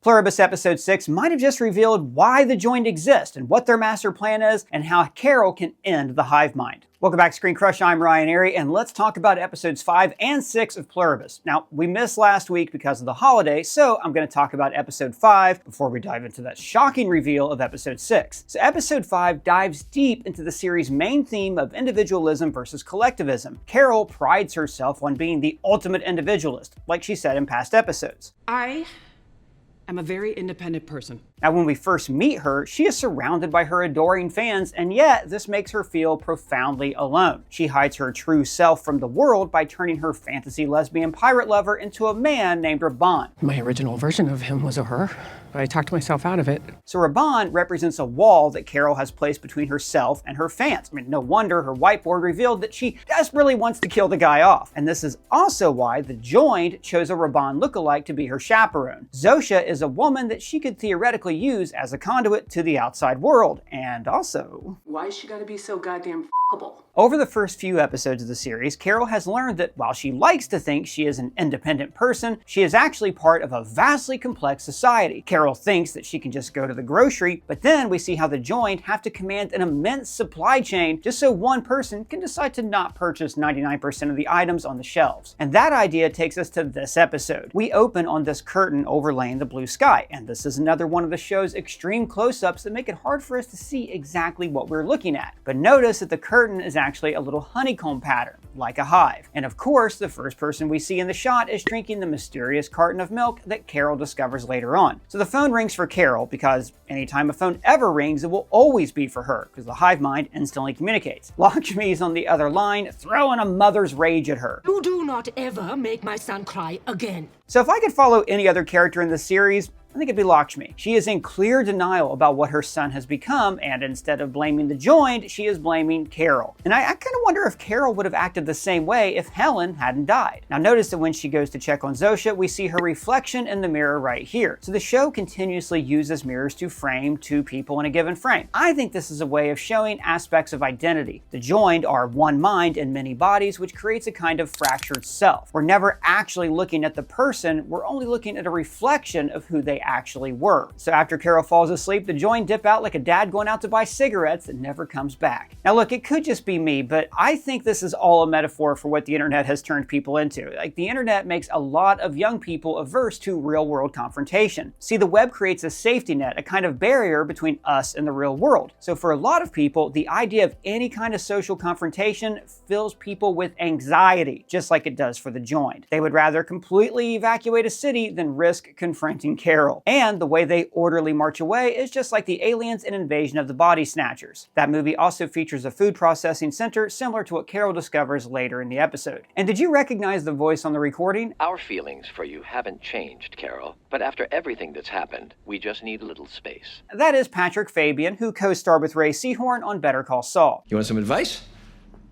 Pluribus episode 6 might have just revealed why the joined exist and what their master plan is and how Carol can end the hive mind. Welcome back to ScreenCrush, I'm Ryan Airy, and let's talk about episodes 5 and 6 of Pluribus. Now, we missed last week because of the holiday, so I'm going to talk about episode 5 before we dive into that shocking reveal of episode 6. So episode 5 dives deep into the series' main theme of individualism versus collectivism. Carol prides herself on being the ultimate individualist, like she said in past episodes. I'm a very independent person. Now, when we first meet her, she is surrounded by her adoring fans, and yet this makes her feel profoundly alone. She hides her true self from the world by turning her fantasy lesbian pirate lover into a man named Raban. My original version of him was a her, but I talked myself out of it. So Raban represents a wall that Carol has placed between herself and her fans. I mean, no wonder her whiteboard revealed that she desperately wants to kill the guy off. And this is also why the Joined chose a Raban lookalike to be her chaperone. Zosha is a woman that she could theoretically use as a conduit to the outside world, and also... Why is she gotta be so goddamn f***able? Over the first few episodes of the series, Carol has learned that while she likes to think she is an independent person, she is actually part of a vastly complex society. Carol thinks that she can just go to the grocery, but then we see how the Joined have to command an immense supply chain just so one person can decide to not purchase 99% of the items on the shelves. And that idea takes us to this episode. We open on this curtain overlaying the blue sky, and this is another one of the show's extreme close-ups that make it hard for us to see exactly what we're looking at. But notice that the curtain is actually a little honeycomb pattern, like a hive. And of course, the first person we see in the shot is drinking the mysterious carton of milk that Carol discovers later on. So the phone rings for Carol because anytime a phone ever rings, it will always be for her because the hive mind instantly communicates. Lakshmi's on the other line, throwing a mother's rage at her. You do not ever make my son cry again. So if I could follow any other character in the series, I think it'd be Lakshmi. She is in clear denial about what her son has become, and instead of blaming the Joined, she is blaming Carol. And I kind of wonder if Carol would have acted the same way if Helen hadn't died. Now notice that when she goes to check on Zosha, we see her reflection in the mirror right here. So the show continuously uses mirrors to frame two people in a given frame. I think this is a way of showing aspects of identity. The Joined are one mind and many bodies, which creates a kind of fractured self. We're never actually looking at the person, we're only looking at a reflection of who they actually were. So after Carol falls asleep, the Joined dip out like a dad going out to buy cigarettes and never comes back. Now look, it could just be me, but I think this is all a metaphor for what the internet has turned people into. Like, the internet makes a lot of young people averse to real-world confrontation. See, the web creates a safety net, a kind of barrier between us and the real world. So for a lot of people, the idea of any kind of social confrontation fills people with anxiety, just like it does for the Joined. They would rather completely evacuate a city than risk confronting Carol. And the way they orderly march away is just like the aliens in Invasion of the Body Snatchers. That movie also features a food processing center similar to what Carol discovers later in the episode. And did you recognize the voice on the recording? Our feelings for you haven't changed, Carol. But after everything that's happened, we just need a little space. That is Patrick Fabian, who co-starred with Ray Seahorn on Better Call Saul. You want some advice?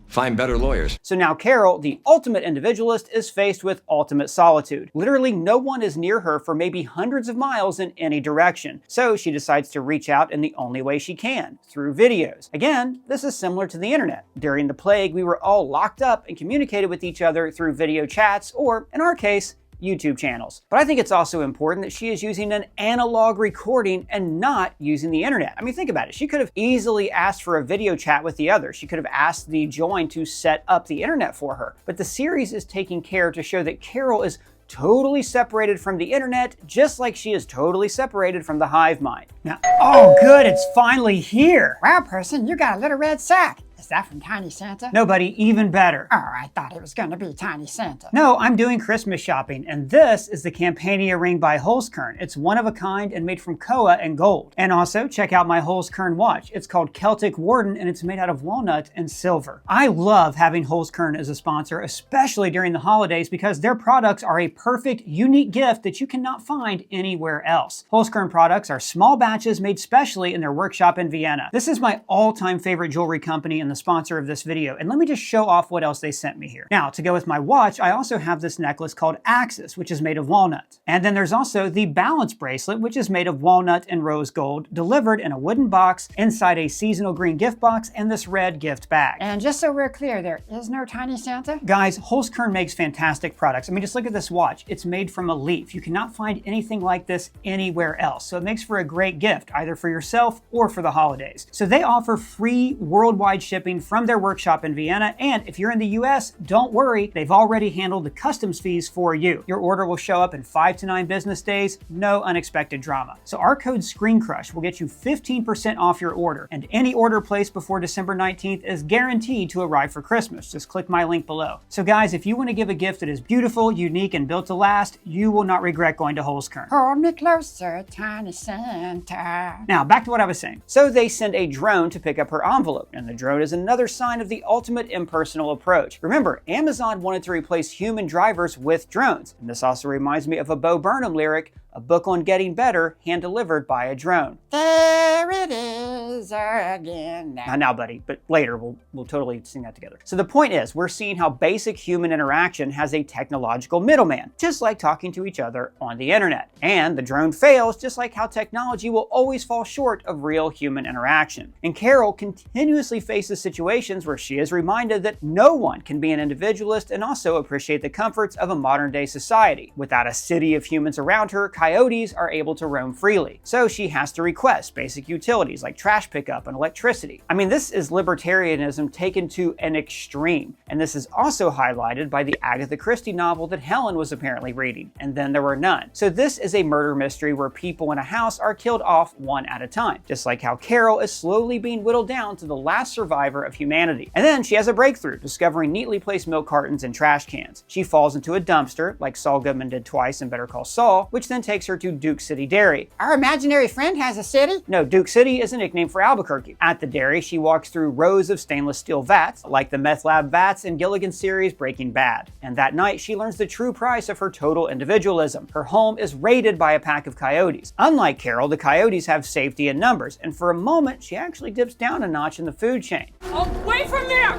Find better lawyers. So now Carol, the ultimate individualist, is faced with ultimate solitude. Literally no one is near her for maybe hundreds of miles in any direction. So she decides to reach out in the only way she can, through videos. Again, this is similar to the internet. During the plague, we were all locked up and communicated with each other through video chats, or in our case, YouTube channels. But I think it's also important that she is using an analog recording and not using the internet. I mean, think about it. She could have easily asked for a video chat with the other. She could have asked the Join to set up the internet for her. But the series is taking care to show that Carol is totally separated from the internet, just like she is totally separated from the hive mind. Now, oh good, it's finally here. Wow, person, you got a little red sack. Is that from Tiny Santa? No, buddy, even better. Oh, I thought it was going to be Tiny Santa. No, I'm doing Christmas shopping, and this is the Campania ring by Holzkern. It's one of a kind and made from koa and gold. And also, check out my Holzkern watch. It's called Celtic Warden, and it's made out of walnut and silver. I love having Holzkern as a sponsor, especially during the holidays, because their products are a perfect, unique gift that you cannot find anywhere else. Holzkern products are small batches made specially in their workshop in Vienna. This is my all-time favorite jewelry company in the sponsor of this video, and let me just show off what else they sent me here. Now, to go with my watch, I also have this necklace called Axis, which is made of walnut. And then there's also the Balance bracelet, which is made of walnut and rose gold, delivered in a wooden box inside a seasonal green gift box and this red gift bag. And just so we're clear, there is no tiny Santa? Guys, Holzkern makes fantastic products. I mean, just look at this watch. It's made from a leaf. You cannot find anything like this anywhere else. So it makes for a great gift, either for yourself or for the holidays. So they offer free worldwide shipping from their workshop in Vienna. And if you're in the US, don't worry, they've already handled the customs fees for you. Your order will show up in 5 to 9 business days, no unexpected drama. So our code ScreenCrush will get you 15% off your order. And any order placed before December 19th is guaranteed to arrive for Christmas. Just click my link below. So guys, if you want to give a gift that is beautiful, unique, and built to last, you will not regret going to Holzkern. Hold me closer, tiny Santa. Now, back to what I was saying. So they send a drone to pick up her envelope, and the drone is another sign of the ultimate impersonal approach. Remember, Amazon wanted to replace human drivers with drones, and this also reminds me of a Bo Burnham lyric, a book on getting better, hand-delivered by a drone. There it is again. Not now, buddy, but later we'll totally sing that together. So the point is, we're seeing how basic human interaction has a technological middleman, just like talking to each other on the internet. And the drone fails, just like how technology will always fall short of real human interaction. And Carol continuously faces situations where she is reminded that no one can be an individualist and also appreciate the comforts of a modern-day society. Without a city of humans around her, coyotes are able to roam freely. So she has to request basic utilities like trash pickup and electricity. I mean, this is libertarianism taken to an extreme. And this is also highlighted by the Agatha Christie novel that Helen was apparently reading, And Then There Were None. So this is a murder mystery where people in a house are killed off one at a time, just like how Carol is slowly being whittled down to the last survivor of humanity. And then she has a breakthrough, discovering neatly placed milk cartons and trash cans. She falls into a dumpster, like Saul Goodman did twice in Better Call Saul, which then takes her to Duke City Dairy. Our imaginary friend has a city? No, Duke City is a nickname for Albuquerque. At the dairy, she walks through rows of stainless steel vats, like the meth lab vats in Gilligan's series Breaking Bad. And that night, she learns the true price of her total individualism. Her home is raided by a pack of coyotes. Unlike Carol, the coyotes have safety in numbers, and for a moment, she actually dips down a notch in the food chain. Away from there!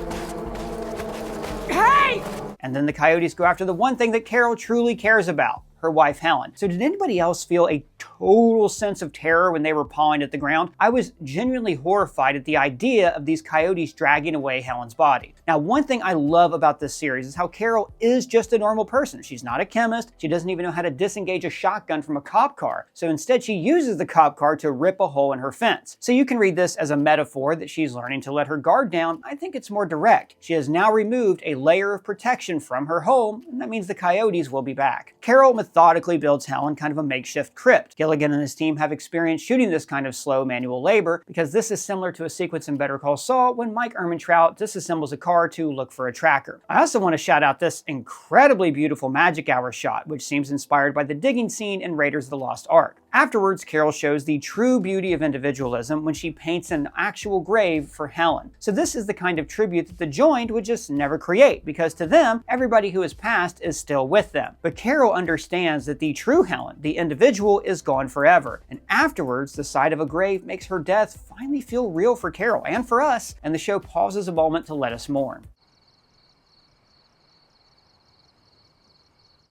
Hey! And then the coyotes go after the one thing that Carol truly cares about, her wife Helen. So did anybody else feel a total sense of terror when they were pawing at the ground? I was genuinely horrified at the idea of these coyotes dragging away Helen's body. Now, one thing I love about this series is how Carol is just a normal person. She's not a chemist. She doesn't even know how to disengage a shotgun from a cop car. So instead, she uses the cop car to rip a hole in her fence. So you can read this as a metaphor that she's learning to let her guard down. I think it's more direct. She has now removed a layer of protection from her home, and that means the coyotes will be back. Carol methodically builds Helen kind of a makeshift crypt. Gilligan and his team have experience shooting this kind of slow manual labor because this is similar to a sequence in Better Call Saul when Mike Ehrmantraut disassembles a car to look for a tracker. I also want to shout out this incredibly beautiful magic hour shot, which seems inspired by the digging scene in Raiders of the Lost Ark. Afterwards, Carol shows the true beauty of individualism when she paints an actual grave for Helen. So this is the kind of tribute that the joined would just never create, because to them, everybody who has passed is still with them. But Carol understands that the true Helen, the individual, is gone forever. And afterwards, the sight of a grave makes her death finally feel real for Carol and for us, and the show pauses a moment to let us mourn.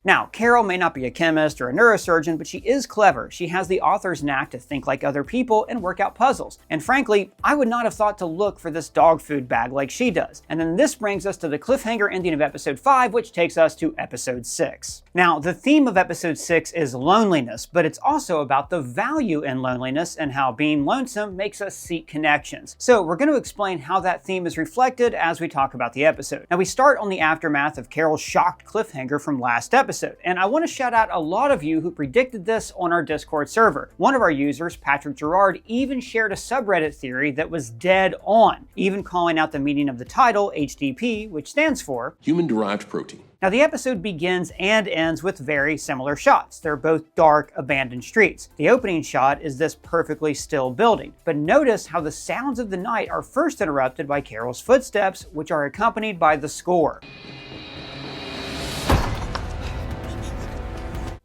Now, Carol may not be a chemist or a neurosurgeon, but she is clever. She has the author's knack to think like other people and work out puzzles. And frankly, I would not have thought to look for this dog food bag like she does. And then this brings us to the cliffhanger ending of episode 5, which takes us to episode 6. Now, the theme of episode 6 is loneliness, but it's also about the value in loneliness and how being lonesome makes us seek connections. So we're going to explain how that theme is reflected as we talk about the episode. Now, we start on the aftermath of Carol's shocked cliffhanger from last episode. And I want to shout out a lot of you who predicted this on our Discord server. One of our users, Patrick Gerard, even shared a subreddit theory that was dead on, even calling out the meaning of the title, HDP, which stands for Human-Derived Protein. Now, the episode begins and ends with very similar shots. They're both dark, abandoned streets. The opening shot is this perfectly still building. But notice how the sounds of the night are first interrupted by Carol's footsteps, which are accompanied by the score.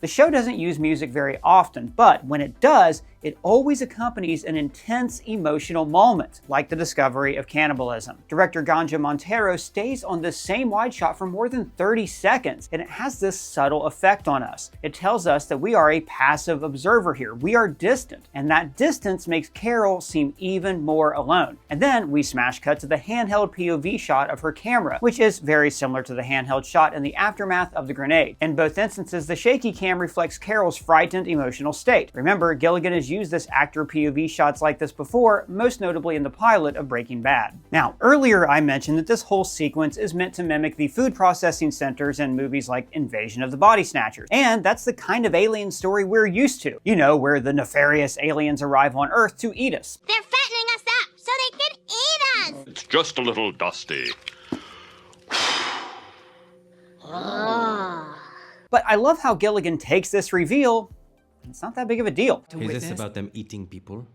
The show doesn't use music very often, but when it does, it always accompanies an intense emotional moment, like the discovery of cannibalism. Director Ganja Montero stays on this same wide shot for more than 30 seconds, and it has this subtle effect on us. It tells us that we are a passive observer here. We are distant, and that distance makes Carol seem even more alone. And then we smash cut to the handheld POV shot of her camera, which is very similar to the handheld shot in the aftermath of the grenade. In both instances, the shaky cam reflects Carol's frightened emotional state. Remember, Gilligan has used this actor POV shots like this before, most notably in the pilot of Breaking Bad. Now, earlier I mentioned that this whole sequence is meant to mimic the food processing centers in movies like Invasion of the Body Snatchers. And that's the kind of alien story we're used to. You know, where the nefarious aliens arrive on Earth to eat us. They're fattening us up so they can eat us! It's just a little dusty. But I love how Gilligan takes this reveal. It's not that big of a deal. Is this about them eating people?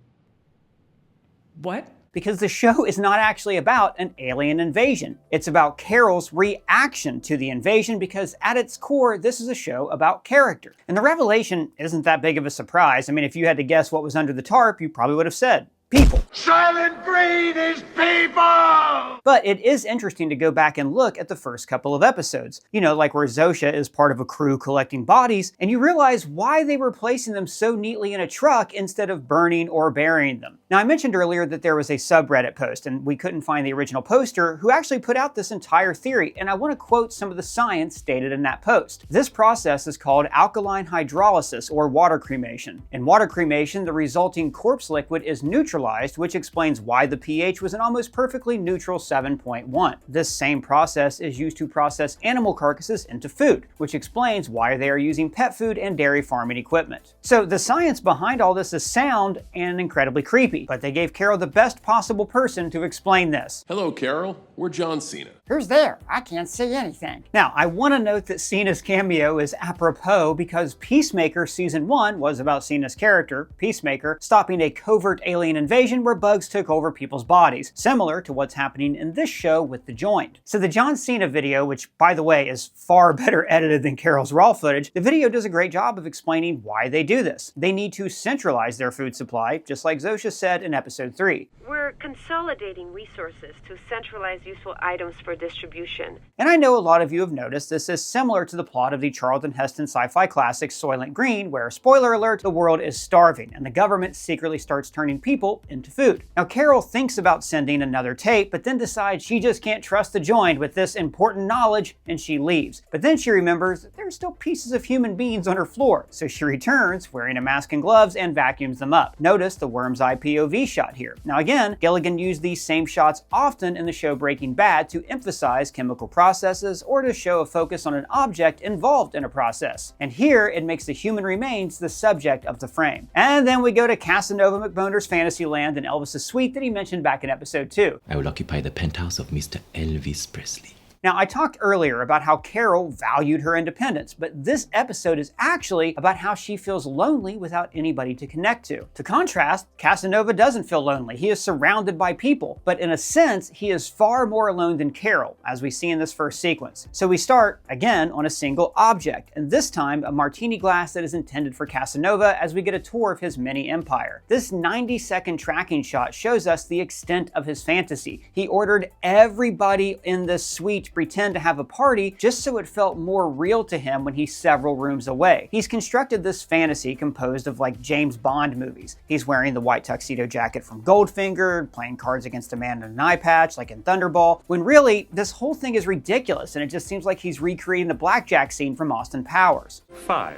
What? Because the show is not actually about an alien invasion. It's about Carol's reaction to the invasion, because at its core, this is a show about character. And the revelation isn't that big of a surprise. I mean, if you had to guess what was under the tarp, you probably would have said people. Silent Green is people! But it is interesting to go back and look at the first couple of episodes. You know, like where Zosha is part of a crew collecting bodies, and you realize why they were placing them so neatly in a truck instead of burning or burying them. Now, I mentioned earlier that there was a subreddit post, and we couldn't find the original poster, who actually put out this entire theory, and I want to quote some of the science stated in that post. This process is called alkaline hydrolysis, or water cremation. In water cremation, the resulting corpse liquid is neutralized, which explains why the pH was an almost perfectly neutral 7.1. This same process is used to process animal carcasses into food, which explains why they are using pet food and dairy farming equipment. So the science behind all this is sound and incredibly creepy, but they gave Carol the best possible person to explain this. Hello, Carol. We're John Cena. Who's there? I can't see anything. Now, I want to note that Cena's cameo is apropos because Peacemaker Season 1 was about Cena's character, Peacemaker, stopping a covert alien invasion where bugs took over people's bodies, similar to what's happening in this show with The Joined. So the John Cena video, which by the way is far better edited than Carol's raw footage, the video does a great job of explaining why they do this. They need to centralize their food supply, just like Zosha said in episode 3. We're consolidating resources to centralize useful items for distribution. And I know a lot of you have noticed this is similar to the plot of the Charlton Heston sci-fi classic Soylent Green, where, spoiler alert, the world is starving and the government secretly starts turning people into food. Now, Carol thinks about sending another tape, but then decides she just can't trust the Joined with this important knowledge, and she leaves. But then she remembers that there are still pieces of human beings on her floor, so she returns wearing a mask and gloves and vacuums them up. Notice the worm's eye POV shot here. Now again, Gilligan used these same shots often in the show Breaking Bad to emphasize chemical processes or to show a focus on an object involved in a process. And here it makes the human remains the subject of the frame. And then we go to Casanova McBoner's Fantasyland and Elvis's suite that he mentioned back in episode 2. I will occupy the penthouse of Mr. Elvis Presley. Now, I talked earlier about how Carol valued her independence, but this episode is actually about how she feels lonely without anybody to connect to. To contrast, Casanova doesn't feel lonely. He is surrounded by people, but in a sense, he is far more alone than Carol, as we see in this first sequence. So we start, again, on a single object, and this time a martini glass that is intended for Casanova as we get a tour of his mini empire. This 90-second tracking shot shows us the extent of his fantasy. He ordered everybody in this suite to pretend to have a party just so it felt more real to him when he's several rooms away. He's constructed this fantasy composed of like James Bond movies. He's wearing the white tuxedo jacket from Goldfinger, playing cards against a man in an eye patch like in Thunderball, when really this whole thing is ridiculous and it just seems like he's recreating the blackjack scene from Austin Powers. 5.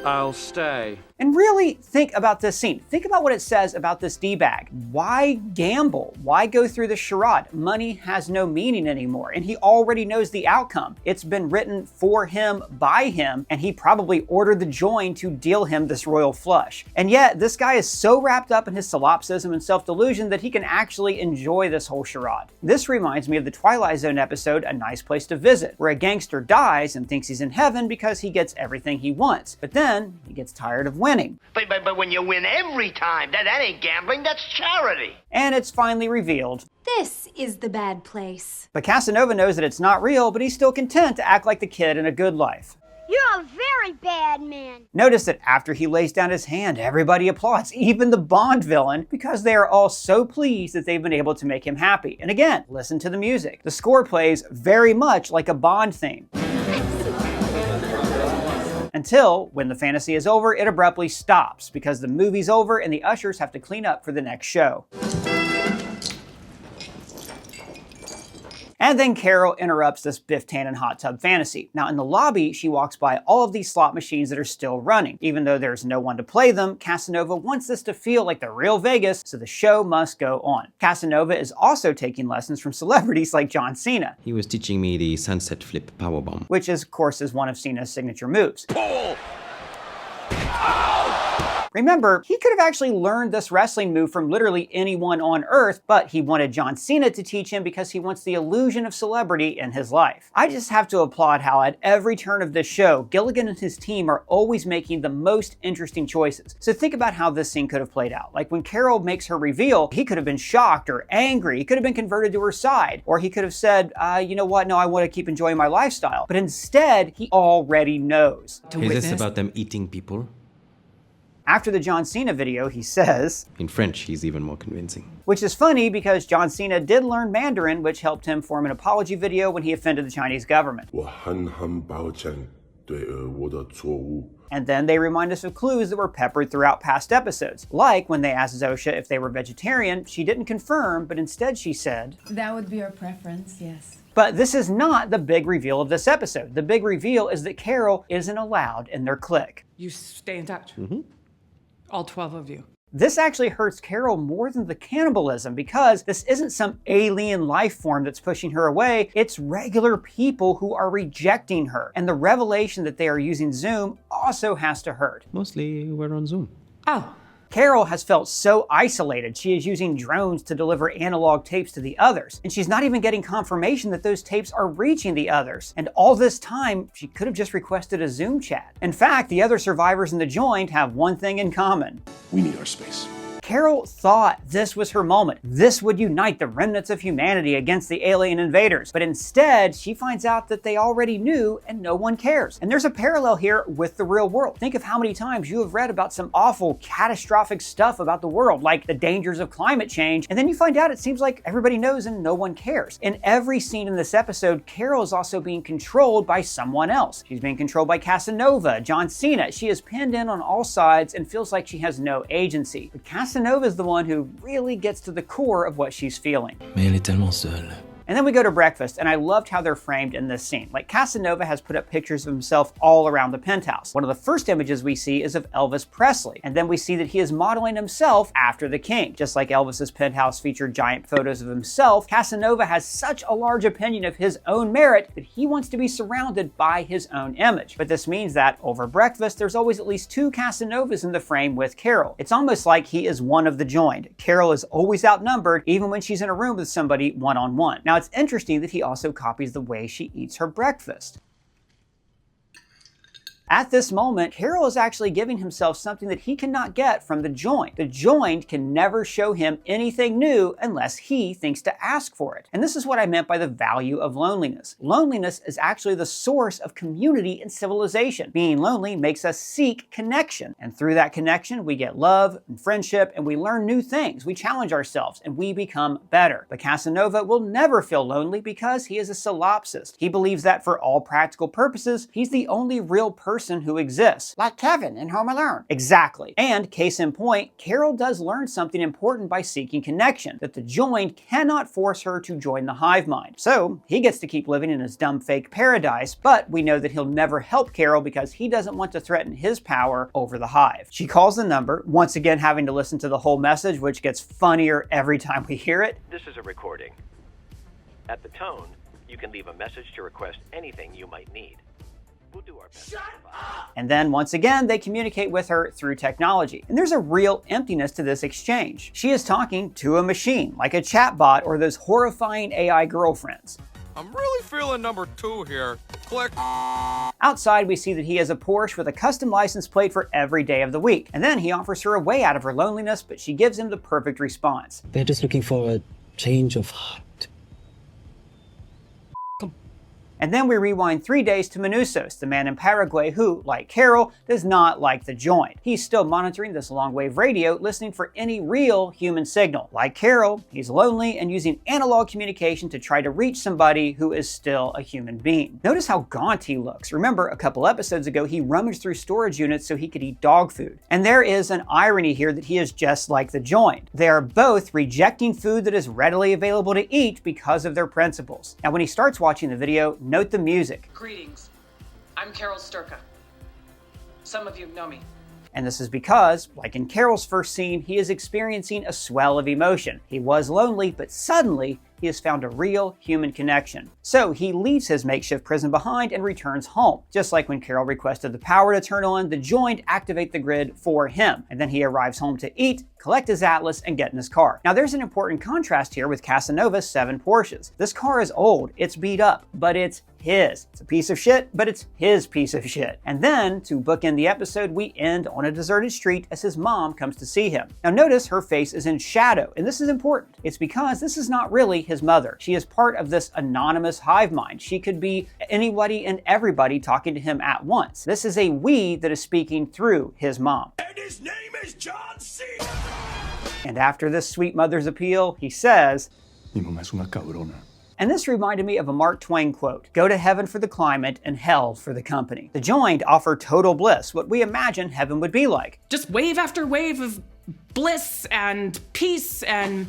I'll stay. And really think about this scene. Think about what it says about this D-bag. Why gamble? Why go through the charade? Money has no meaning anymore, and he already knows the outcome. It's been written for him, by him, and he probably ordered the Join to deal him this royal flush. And yet, this guy is so wrapped up in his solipsism and self-delusion that he can actually enjoy this whole charade. This reminds me of the Twilight Zone episode, A Nice Place to Visit, where a gangster dies and thinks he's in heaven because he gets everything he wants. But then, he gets tired of winning. But when you win every time, that ain't gambling, that's charity. And it's finally revealed. This is the bad place. But Casanova knows that it's not real, but he's still content to act like the kid in A Good Life. You're a very bad man. Notice that after he lays down his hand, everybody applauds, even the Bond villain, because they are all so pleased that they've been able to make him happy. And again, listen to the music. The score plays very much like a Bond theme. Until, when the fantasy is over, it abruptly stops because the movie's over and the ushers have to clean up for the next show. And then Carol interrupts this Biff Tannen hot tub fantasy. Now in the lobby, she walks by all of these slot machines that are still running. Even though there's no one to play them, Casanova wants this to feel like the real Vegas, so the show must go on. Casanova is also taking lessons from celebrities like John Cena. He was teaching me the sunset flip powerbomb, which is, of course, is one of Cena's signature moves. Pull! Remember, he could have actually learned this wrestling move from literally anyone on Earth, but he wanted John Cena to teach him because he wants the illusion of celebrity in his life. I just have to applaud how at every turn of this show, Gilligan and his team are always making the most interesting choices. So think about how this scene could have played out. Like when Carol makes her reveal, he could have been shocked or angry. He could have been converted to her side. Or he could have said, you know what, no, I want to keep enjoying my lifestyle. But instead, he already knows. Is this about them eating people? After the John Cena video, he says, in French, he's even more convincing. Which is funny because John Cena did learn Mandarin, which helped him form an apology video when he offended the Chinese government. And then they remind us of clues that were peppered throughout past episodes. Like when they asked Zosha if they were vegetarian, she didn't confirm, but instead she said, that would be our preference, yes. But this is not the big reveal of this episode. The big reveal is that Carol isn't allowed in their clique. You stay in touch. All 12 of you. This actually hurts Carol more than the cannibalism because this isn't some alien life form that's pushing her away. It's regular people who are rejecting her. And the revelation that they are using Zoom also has to hurt. Mostly we're on Zoom. Oh. Carol has felt so isolated. She is using drones to deliver analog tapes to the others, and she's not even getting confirmation that those tapes are reaching the others. And all this time, she could have just requested a Zoom chat. In fact, the other survivors in the joint have one thing in common. We need our space. Carol thought this was her moment. This would unite the remnants of humanity against the alien invaders. But instead, she finds out that they already knew and no one cares. And there's a parallel here with the real world. Think of how many times you have read about some awful, catastrophic stuff about the world, like the dangers of climate change, and then you find out it seems like everybody knows and no one cares. In every scene in this episode, Carol is also being controlled by someone else. She's being controlled by Casanova, John Cena. She is pinned in on all sides and feels like she has no agency. But Casanova is the one who really gets to the core of what she's feeling. Mais elle est tellement seule. And then we go to breakfast, and I loved how they're framed in this scene. Like Casanova has put up pictures of himself all around the penthouse. One of the first images we see is of Elvis Presley, and then we see that he is modeling himself after the king. Just like Elvis's penthouse featured giant photos of himself, Casanova has such a large opinion of his own merit that he wants to be surrounded by his own image. But this means that over breakfast, there's always at least two Casanovas in the frame with Carol. It's almost like he is one of the joined. Carol is always outnumbered, even when she's in a room with somebody one-on-one. Now, it's interesting that he also copies the way she eats her breakfast. At this moment, Carol is actually giving himself something that he cannot get from the joined. The joined can never show him anything new unless he thinks to ask for it. And this is what I meant by the value of loneliness. Loneliness is actually the source of community and civilization. Being lonely makes us seek connection. And through that connection, we get love and friendship, and we learn new things. We challenge ourselves, and we become better. But Casanova will never feel lonely because he is a solipsist. He believes that for all practical purposes, he's the only real person who exists. Like Kevin in Home Alone. Exactly. And case in point, Carol does learn something important by seeking connection, that the joined cannot force her to join the hive mind. So he gets to keep living in his dumb fake paradise, but we know that he'll never help Carol because he doesn't want to threaten his power over the hive. She calls the number, once again having to listen to the whole message, which gets funnier every time we hear it. This is a recording. At the tone, you can leave a message to request anything you might need. We'll do our best. Shut up! And then once again, they communicate with her through technology. And there's a real emptiness to this exchange. She is talking to a machine, like a chatbot or those horrifying AI girlfriends. I'm really feeling number 2 here. Click. Outside, we see that he has a Porsche with a custom license plate for every day of the week. And then he offers her a way out of her loneliness, but she gives him the perfect response. They're just looking for a change of heart. And then we rewind 3 days to Manousos, the man in Paraguay who, like Carol, does not like the joint. He's still monitoring this long-wave radio, listening for any real human signal. Like Carol, he's lonely and using analog communication to try to reach somebody who is still a human being. Notice how gaunt he looks. Remember, a couple episodes ago, he rummaged through storage units so he could eat dog food. And there is an irony here that he is just like the joint. They are both rejecting food that is readily available to eat because of their principles. Now, when he starts watching the video, note the music. Greetings. I'm Carol Sturka. Some of you know me. And this is because, like in Carol's first scene, he is experiencing a swell of emotion. He was lonely, but suddenly, he has found a real human connection. So he leaves his makeshift prison behind and returns home. Just like when Carol requested the power to turn on, the joint activate the grid for him. And then he arrives home to eat, collect his atlas, and get in his car. Now there's an important contrast here with Casanova's 7 Porsches. This car is old, it's beat up, but it's his. It's a piece of shit, but it's his piece of shit. And then, to bookend the episode, we end on a deserted street as his mom comes to see him. Now notice her face is in shadow, and this is important. It's because this is not really his mother. She is part of this anonymous hive mind. She could be anybody and everybody talking to him at once. This is a we that is speaking through his mom. And his name is John Cena! And after this sweet mother's appeal, he says, Mi mamá es una cabrona. And this reminded me of a Mark Twain quote, "Go to heaven for the climate and hell for the company." The joined offer total bliss, what we imagine heaven would be like. Just wave after wave of bliss and peace and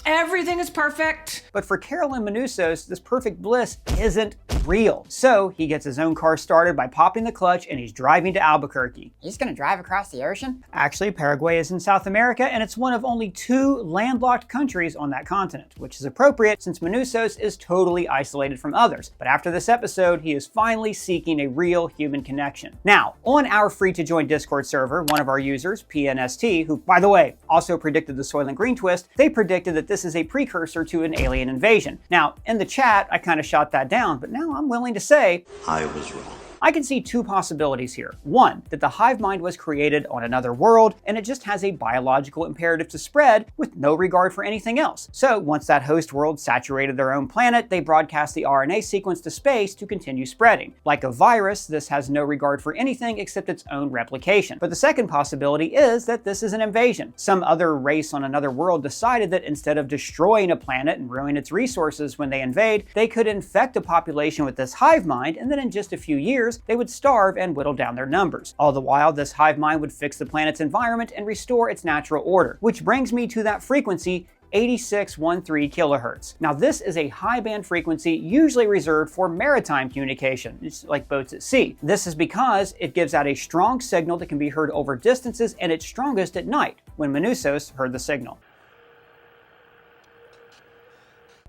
everything is perfect. But for Carol and Manousos, this perfect bliss isn't real. So he gets his own car started by popping the clutch and he's driving to Albuquerque. He's gonna drive across the ocean? Actually, Paraguay is in South America and it's one of only 2 landlocked countries on that continent, which is appropriate since Manousos is totally isolated from others. But after this episode, he is finally seeking a real human connection. Now, on our free-to-join Discord server, one of our users, PNST, who, by the way, also predicted the Soylent Green twist, they predicted that this is a precursor to an alien invasion. Now, in the chat, I kind of shot that down, but now I'm willing to say I was wrong. I can see 2 possibilities here. One, that the hive mind was created on another world and it just has a biological imperative to spread with no regard for anything else. So once that host world saturated their own planet, they broadcast the RNA sequence to space to continue spreading. Like a virus, this has no regard for anything except its own replication. But the second possibility is that this is an invasion. Some other race on another world decided that instead of destroying a planet and ruining its resources when they invade, they could infect a population with this hive mind, and then in just a few years, they would starve and whittle down their numbers. All the while, this hive mind would fix the planet's environment and restore its natural order. Which brings me to that frequency, 8613 kilohertz. Now this is a high band frequency usually reserved for maritime communication. It's like boats at sea. This is because it gives out a strong signal that can be heard over distances and it's strongest at night, when Manousos heard the signal.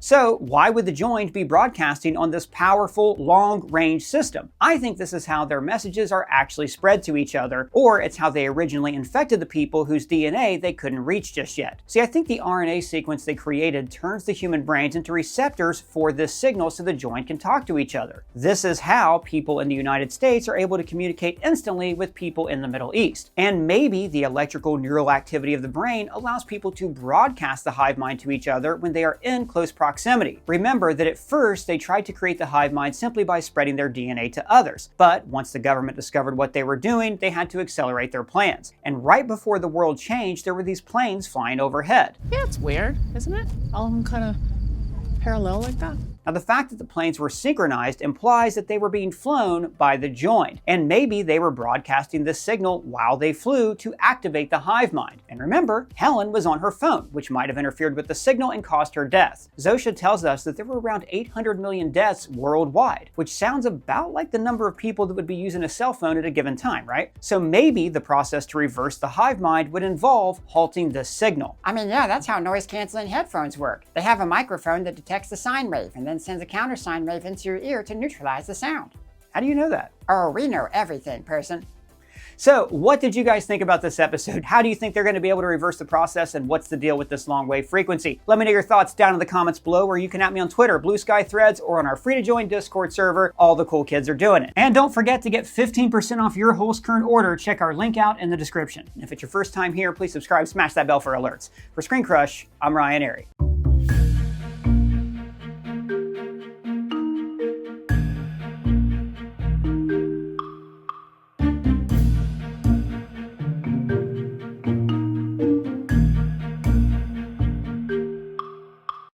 So why would the joined be broadcasting on this powerful, long-range system? I think this is how their messages are actually spread to each other, or it's how they originally infected the people whose DNA they couldn't reach just yet. See, I think the RNA sequence they created turns the human brains into receptors for this signal so the joined can talk to each other. This is how people in the United States are able to communicate instantly with people in the Middle East. And maybe the electrical neural activity of the brain allows people to broadcast the hive mind to each other when they are in close proximity. Remember that at first they tried to create the hive mind simply by spreading their DNA to others. But once the government discovered what they were doing, they had to accelerate their plans. And right before the world changed, there were these planes flying overhead. Yeah, it's weird, isn't it? All of them kind of parallel like that. Now, the fact that the planes were synchronized implies that they were being flown by the joined, and maybe they were broadcasting this signal while they flew to activate the hive mind. And remember, Helen was on her phone, which might have interfered with the signal and caused her death. Zosha tells us that there were around 800 million deaths worldwide, which sounds about like the number of people that would be using a cell phone at a given time, right? So maybe the process to reverse the hive mind would involve halting this signal. I mean, yeah, that's how noise-canceling headphones work. They have a microphone that detects the sine wave and then sends a counter sine wave into your ear to neutralize the sound. How do you know that? Oh, we know everything, person. So what did you guys think about this episode? How do you think they're going to be able to reverse the process, and what's the deal with this long wave frequency? Let me know your thoughts down in the comments below, or you can at me on Twitter, Blue Sky Threads, or on our free to join Discord server. All the cool kids are doing it. And don't forget to get 15% off your whole current order. Check our link out in the description. And if it's your first time here, please subscribe, smash that bell for alerts. For ScreenCrush, I'm Ryan Airy.